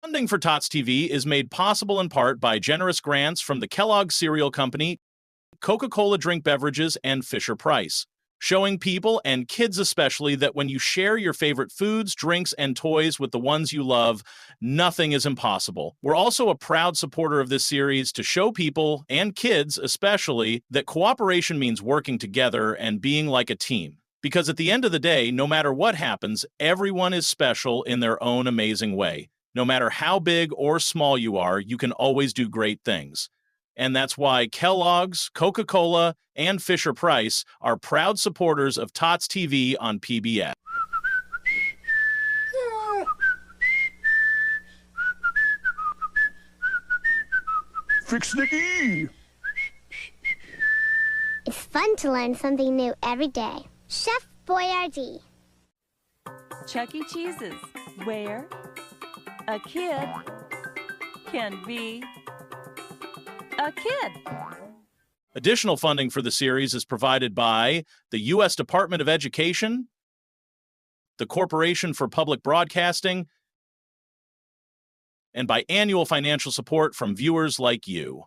Funding for Tots TV is made possible in part by generous grants from the Kellogg Cereal Company, Coca-Cola Drink Beverages, and Fisher-Price, showing people, and kids especially, that when you share your favorite foods, drinks, and toys with the ones you love, nothing is impossible. We're also a proud supporter of this series to show people, and kids especially, that cooperation means working together and being like a team. Because at the end of the day, no matter what happens, everyone is special in their own amazing way. No matter how big or small you are, you can always do great things. And that's why Kellogg's, Coca-Cola, and Fisher-Price are proud supporters of Tots TV on PBS. Fix the E! It's fun to learn something new every day. Chef Boyardee. Chuck E. Cheese's, where a kid can be a kid. Additional funding for the series is provided by the U.S. Department of Education, the Corporation for Public Broadcasting, and by annual financial support from viewers like you.